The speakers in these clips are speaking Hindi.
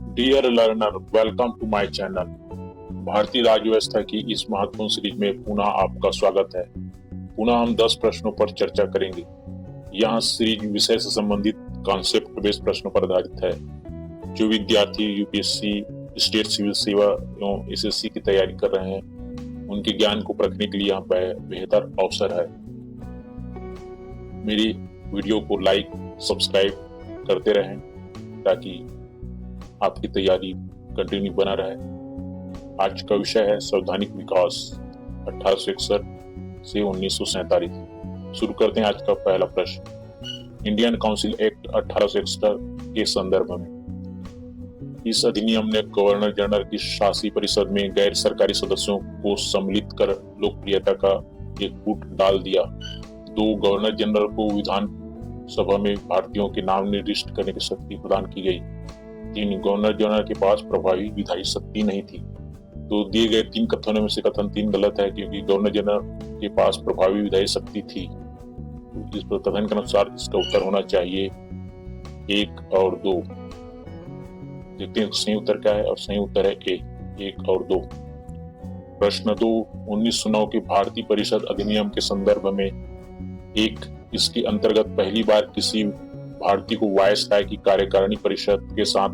Dear learner, welcome to my channel. भारतीय राज्य व्यवस्था की इस महत्वपूर्ण सीरीज में पुनः आपका स्वागत है। पुनः हम 10 प्रश्नों पर चर्चा करेंगे। यह सीरीज विषय से संबंधित कॉन्सेप्ट बेस्ड प्रश्नों पर आधारित है। जो विद्यार्थी यूपीएससी, स्टेट सिविल सेवा एवं एसएससी की तैयारी कर रहे हैं, उनके ज्ञान को परखने के लिए यह बेहतर अवसर है। मेरी वीडियो को लाइक, सब्सक्राइब करते रहें ताकि आपकी तैयारी कंटिन्यू बना रहे। आज का विषय है संवैधानिक विकास 1861 से 1947। शुरू करते हैं आज का पहला प्रश्न। इंडियन काउंसिल एक्ट 1861 के संदर्भ में इस अधिनियम ने गवर्नर जनरल की शासी परिषद में गैर सरकारी सदस्यों को सम्मिलित कर लोकप्रियता का एक फूट डाल दिया। 2 गवर्नर जनरल को विधान सभा में भारतीयों के नाम निर्दिष्ट करने की शक्ति प्रदान की गई। 3 गवर्नर जनरल के पास प्रभावी विधायी शक्ति नहीं थी। तो दिए गए 3 कथनों में से कथन 3 गलत है, क्योंकि गवर्नर जनरल के पास प्रभावी विधायी शक्ति थी। तो इस कथन के अनुसार इसका उत्तर होना चाहिए 1 और 2। देखते हैं सही उत्तर क्या है, और सही उत्तर है ए, 1 और 2। प्रश्न 2, 1909 के भारतीय परिषद अधिनियम के संदर्भ में 1, इसके अंतर्गत पहली बार किसी भारतीय को वायसराय की कार्यकारिणी परिषद के साथ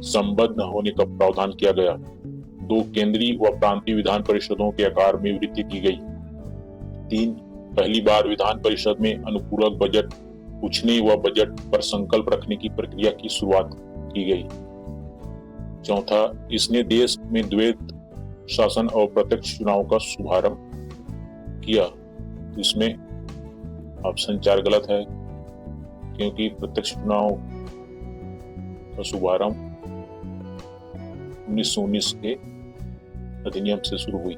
संबद्ध होने का प्रावधान किया गया। 2, केंद्रीय व प्रांतीय विधान परिषदों के आकार में वृद्धि की गई। 3, पहली बार विधान परिषद में अनुपूरक बजट पूछने व बजट पर संकल्प रखने की प्रक्रिया की शुरुआत की गई। 4, इसने देश में द्वैत शासन और प्रत्यक्ष चुनाव का शुभारंभ किया। इसमें ऑप्शन 4 गलत है, क्योंकि प्रत्यक्ष चुनाव का शुभारंभ 1919 के अधिनियम से शुरू हुई।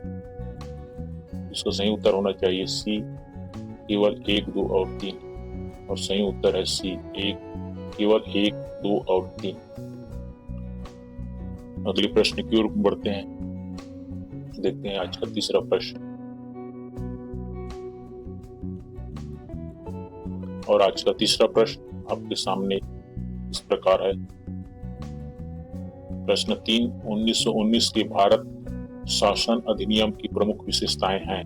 इसका सही उत्तर होना चाहिए सी, केवल 1, 2 और 3। और सही उत्तर है सी, केवल 1, 2 और 3। अगले प्रश्न की ओर बढ़ते हैं। देखते हैं आज का तीसरा प्रश्न। और आज का तीसरा प्रश्न आपके सामने इस प्रकार है। प्रश्न 3, 1919 के भारत शासन अधिनियम की प्रमुख विशेषताएं हैं।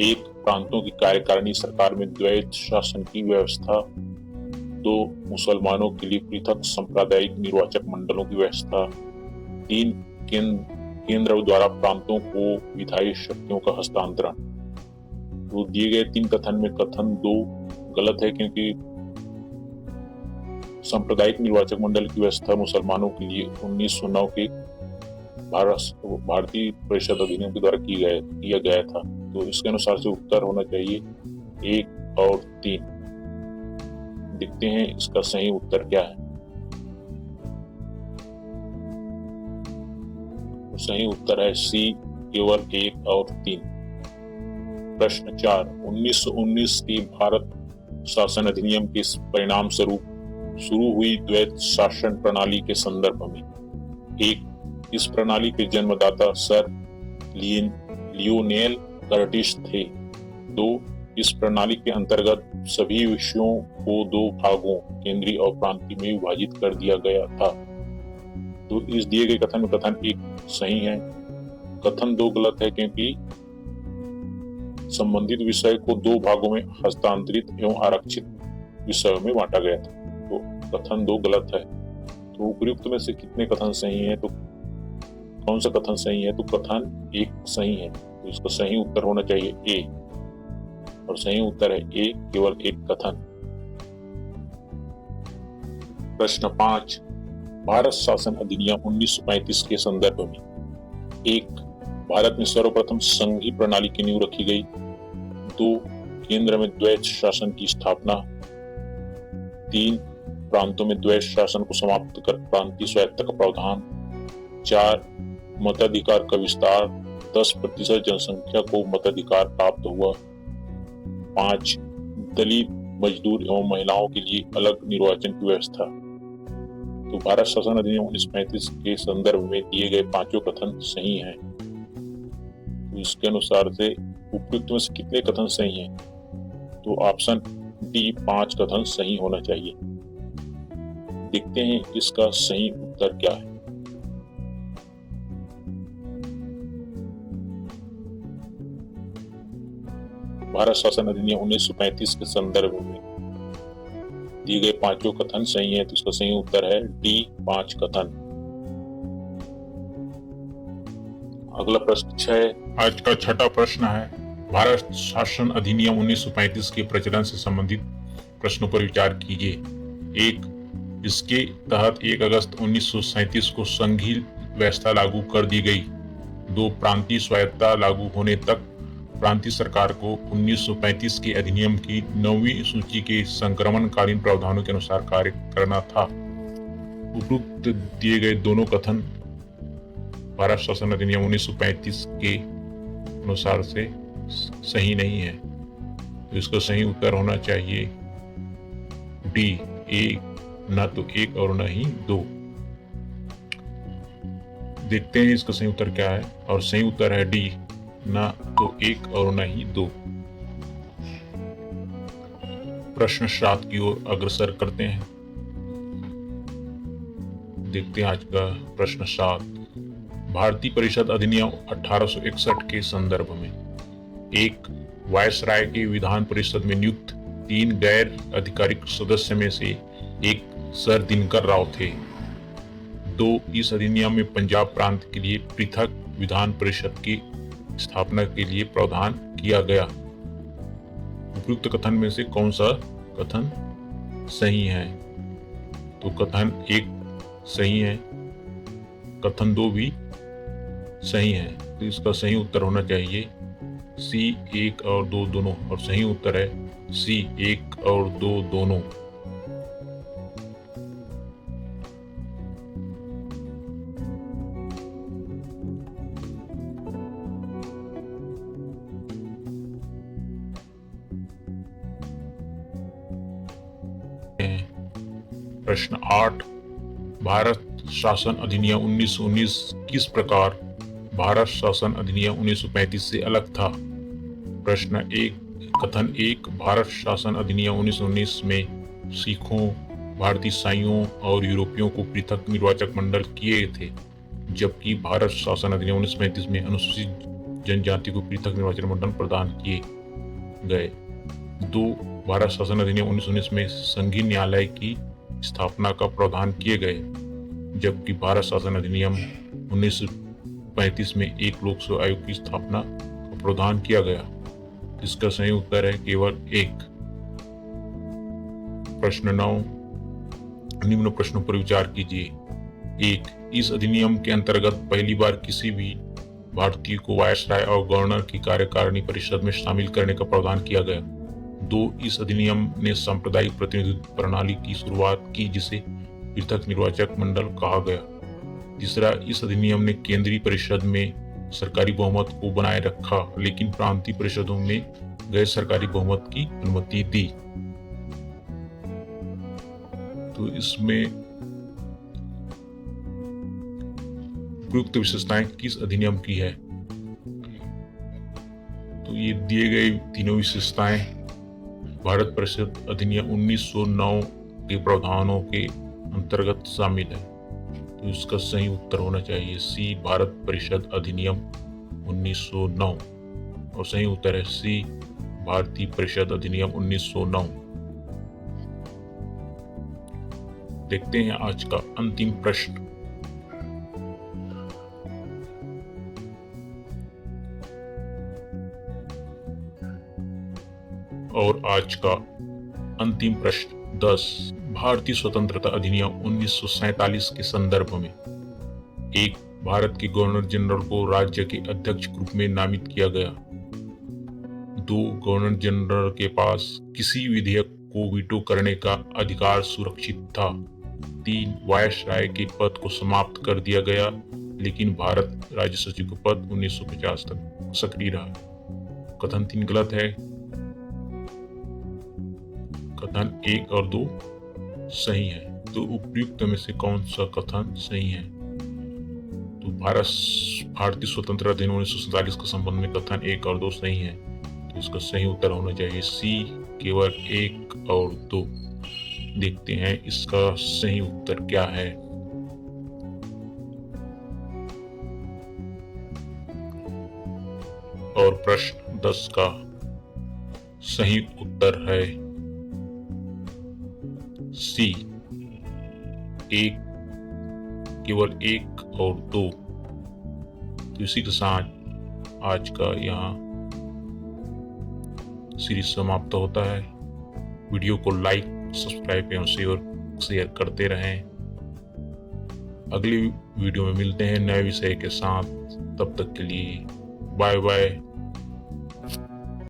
1, प्रांतों की कार्यकारिणी सरकार में द्वैत शासन की व्यवस्था। 2, मुसलमानों के लिए पृथक सांप्रदायिक निर्वाचक मंडलों की व्यवस्था। 3, केंद्र द्वारा प्रांतों को विधायी शक्तियों का हस्तांतरण। तो दिए गए 3 कथन में कथन 2 गलत है, क्योंकि सांप्रदायिक निर्वाचक मंडल की व्यवस्था मुसलमानों के लिए 1909 के भारतीय परिषद अधिनियम के द्वारा किया गया था। तो इसके अनुसार से उत्तर होना चाहिए 1 और 3। देखते हैं इसका सही उत्तर क्या है। तो सही उत्तर है सी, केवल 1 और 3। प्रश्न 4, 1919 की भारत शासन अधिनियम के परिणाम स्वरूप शुरू हुई द्वैत शासन प्रणाली के संदर्भ में। 1, इस प्रणाली के जन्मदाता सर लियोनेल कर्टिस थे। 2, इस प्रणाली के अंतर्गत सभी विषयों को 2 भागों, केंद्रीय और प्रांतीय में विभाजित कर दिया गया था। तो इस दिए गए कथन में कथन 1 सही है, कथन 2 गलत है, क्योंकि संबंधित विषय को 2 भागों में हस्तांतरित एवं आरक्षित विषयों में बांटा गया था। तो कथन 2 गलत है। तो उपयुक्त में से कितने कथन सही हैं? तो कौन सा कथन सही है? तो कथन 1 सही है। तो इसका सही उत्तर होना चाहिए ए, और सही उत्तर है ए, केवल 1 कथन। प्रश्न 5, भारत शासन अधिनियम 1935 के संदर्भ में। 1, भारत में सर्वप्रथम संघीय प्रणाली की नींव रखी गई। 2, केंद्र में द्वैत शासन की स्थापना। 3, प्रांतों में द्वैत शासन को समाप्त कर प्रांतीय स्वायत्तता का प्रावधान। 4, मताधिकार का विस्तार, 10% जनसंख्या को मताधिकार प्राप्त हुआ। 5, दलित, मजदूर एवं महिलाओं के लिए अलग निर्वाचन की व्यवस्था। तो भारत शासन अधिनियम 1935 के संदर्भ में दिए गए 5 कथन सही हैं। तो इसके अनुसार से उपयुक्त में से कितने कथन सही हैं? तो ऑप्शन डी, 5 कथन सही होना चाहिए। देखते हैं इसका सही उत्तर क्या है। भारत शासन अधिनियम 1935 के संदर्भ में दिए गए पांचों कथन सही है, तो इसका सही उत्तर है डी 5 कथन। अगला प्रश्न 6, आज का छठा प्रश्न है, भारत शासन अधिनियम 1935 के प्रचलन से संबंधित प्रश्नों पर विचार कीजिए। 1, इसके तहत 1 अगस्त 1937 को संघीय व्यवस्था लागू कर दी गई। 2, प्रांतीय स्वायत्तता लागू होने तक प्रांतीय सरकार को 1935 के अधिनियम की 9वीं सूची के संक्रमणकालीन प्रावधानों के अनुसार कार्य करना था। उपरोक्त दिए गए दोनों कथन भारत शासन अधिनियम 1935 के अनुसार से सही नहीं है, तो इसका सही उत्तर होना चाहिए डी, 1, न तो 1 और न ही 2। देखते हैं इसका सही उत्तर क्या है, और सही उत्तर है डी, न तो 1 और न ही 2। प्रश्न 7 की ओर अग्रसर करते हैं। देखते हैं आज का प्रश्न 7, भारतीय परिषद अधिनियम 1861 के संदर्भ में 1, वायसराय के विधान परिषद में नियुक्त 3 गैर आधिकारिक सदस्य में से एक सर दिनकर राव थे। 2, इस अधिनियम में पंजाब प्रांत के लिए पृथक विधान परिषद की स्थापना के लिए प्रावधान किया गया। उपयुक्त कथन में से कौन सा कथन सही है? तो कथन 1 सही है, कथन 2 भी सही है, तो इसका सही उत्तर होना चाहिए सी, 1 और 2 दोनों, और सही उत्तर है सी, 1 और 2 दोनों। प्रश्न 8, भारत शासन अधिनियम 1919 किस प्रकार भारत शासन अधिनियम 1935 से अलग था? प्रश्न 1, कथन 1, भारत शासन अधिनियम 1919 में सिखों, भारतीय ईसाइयों और यूरोपियों को पृथक निर्वाचक मंडल किए थे, जबकि भारत शासन अधिनियम 1935 में अनुसूचित जनजाति को पृथक निर्वाचन मंडल प्रदान किए गए। 2, भारत शासन अधिनियम 1919 में संघीय न्यायालय की स्थापना का प्रावधान किए गए, जबकि भारत शासन अधिनियम 1935 में एक लोक सेवा आयोग की स्थापना का प्रावधान किया गया। इसका सही उत्तर है केवल 1। प्रश्न 9, निम्न प्रश्नों पर विचार कीजिए। 1, इस अधिनियम के अंतर्गत पहली बार किसी भी भारतीय को वायसराय और गवर्नर की कार्यकारिणी परिषद में शामिल करने का प्रावधान किया गया। 2, इस अधिनियम ने सांप्रदायिक प्रतिनिधित्व प्रणाली की शुरुआत की, जिसे पृथक निर्वाचक मंडल कहा गया। 3, इस अधिनियम ने केंद्रीय परिषद में सरकारी बहुमत को बनाए रखा, लेकिन प्रांतीय परिषदों में गैर सरकारी बहुमत की अनुमति दी। तो इसमें उपयुक्त विशेषताएं किस अधिनियम की है? तो ये दिए गए तीनों विशेषताएं भारत परिषद अधिनियम 1909 के प्रावधानों के अंतर्गत शामिल है, तो इसका सही उत्तर होना चाहिए सी, भारत परिषद अधिनियम 1909, और सही उत्तर है सी, भारतीय परिषद अधिनियम 1909। देखते हैं आज का अंतिम प्रश्न। और आज का अंतिम प्रश्न 10, भारतीय स्वतंत्रता अधिनियम 1947 के संदर्भ में 1, भारत के गवर्नर जनरल को राज्य के अध्यक्ष के रूप में नामित किया गया। 2, गवर्नर जनरल के पास किसी विधेयक को वीटो करने का अधिकार सुरक्षित था। 3, वायसराय के पद को समाप्त कर दिया गया, लेकिन भारत राज्य सचिव का पद 1950 तक सक्रिय रहा। कथन 3 गलत है, कथन 1 और 2 सही है। तो उपयुक्त में से कौन सा कथन सही है? तो भारतीय स्वतंत्रता अधिनियम 1947 के संबंध में कथन 1 और 2 सही है, तो इसका सही उत्तर होना चाहिए सी, केवल 1 और 2। देखते हैं इसका सही उत्तर क्या है। और प्रश्न 10 का सही उत्तर है सी, एक, केवल 1 और 2। तो इसी के साथ आज का यहाँ सीरीज समाप्त होता है। वीडियो को लाइक, सब्सक्राइब एवं शेयर करते रहें। अगली वीडियो में मिलते हैं नए विषय के साथ। तब तक के लिए बाय बाय।